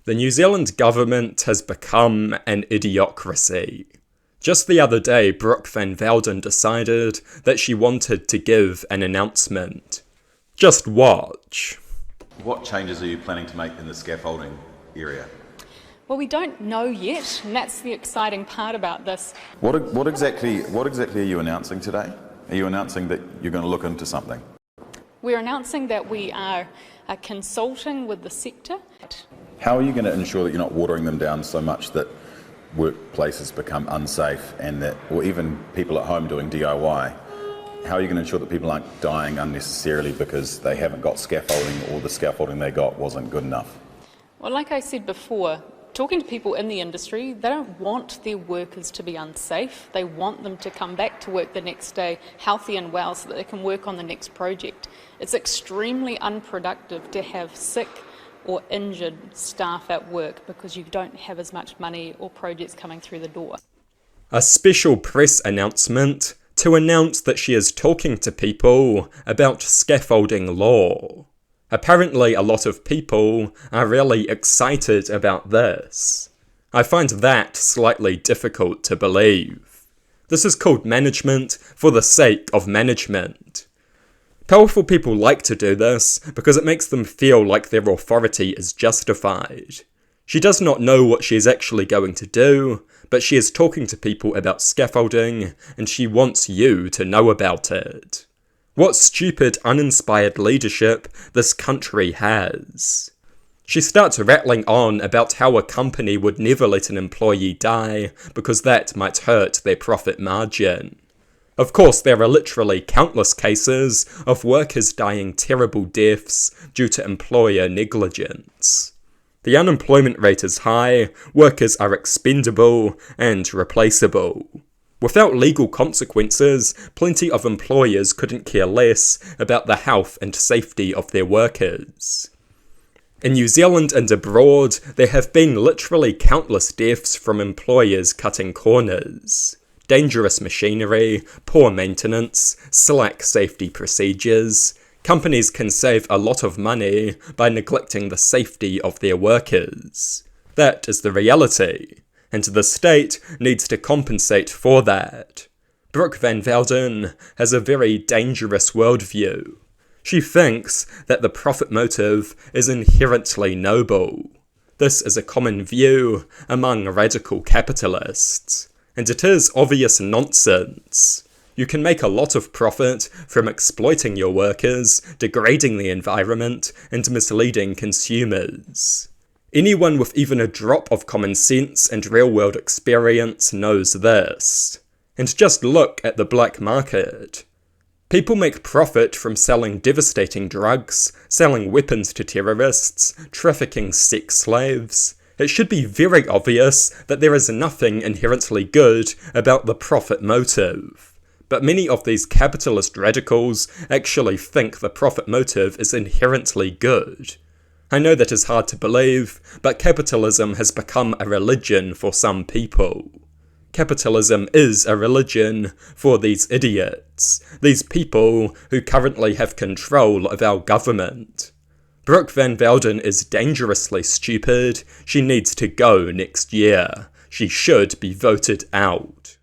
The New Zealand government has become an idiocracy. Just the other day, Brooke van Velden decided that she wanted to give an announcement. Just watch. What changes are you planning to make in the scaffolding area? Well, we don't know yet, and that's the exciting part about this. What exactly are you announcing today? Are you announcing that you're going to look into something? We're announcing that we are consulting with the sector. How are you going to ensure that you're not watering them down so much that workplaces become unsafe and that, or even people at home doing DIY, how are you going to ensure that people aren't dying unnecessarily because they haven't got scaffolding or the scaffolding they got wasn't good enough? Well, like I said before, talking to people in the industry, they don't want their workers to be unsafe. They want them to come back to work the next day healthy and well so that they can work on the next project. It's extremely unproductive to have sick or injured staff at work because you don't have as much money or projects coming through the door. A special press announcement to announce that she is talking to people about scaffolding law. Apparently a lot of people are really excited about this. I find that slightly difficult to believe. This is called management for the sake of management. Powerful people like to do this because it makes them feel like their authority is justified. She does not know what she is actually going to do, but she is talking to people about scaffolding, and she wants you to know about it. What stupid, uninspired leadership this country has. She starts rattling on about how a company would never let an employee die because that might hurt their profit margin. Of course, there are literally countless cases of workers dying terrible deaths due to employer negligence. The unemployment rate is high, workers are expendable and replaceable. Without legal consequences, plenty of employers couldn't care less about the health and safety of their workers. In New Zealand and abroad, there have been literally countless deaths from employers cutting corners. Dangerous machinery, poor maintenance, slack safety procedures. Companies can save a lot of money by neglecting the safety of their workers. That is the reality, and the state needs to compensate for that. Brooke van Velden has a very dangerous worldview. She thinks that the profit motive is inherently noble. This is a common view among radical capitalists. And it is obvious nonsense. You can make a lot of profit from exploiting your workers, degrading the environment, and misleading consumers. Anyone with even a drop of common sense and real-world experience knows this. And just look at the black market. People make profit from selling devastating drugs, selling weapons to terrorists, trafficking sex slaves. It should be very obvious that there is nothing inherently good about the profit motive. But many of these capitalist radicals actually think the profit motive is inherently good. I know that is hard to believe, but capitalism has become a religion for some people. Capitalism is a religion for these idiots, these people who currently have control of our government. Brooke van Velden is dangerously stupid. She needs to go next year. She should be voted out.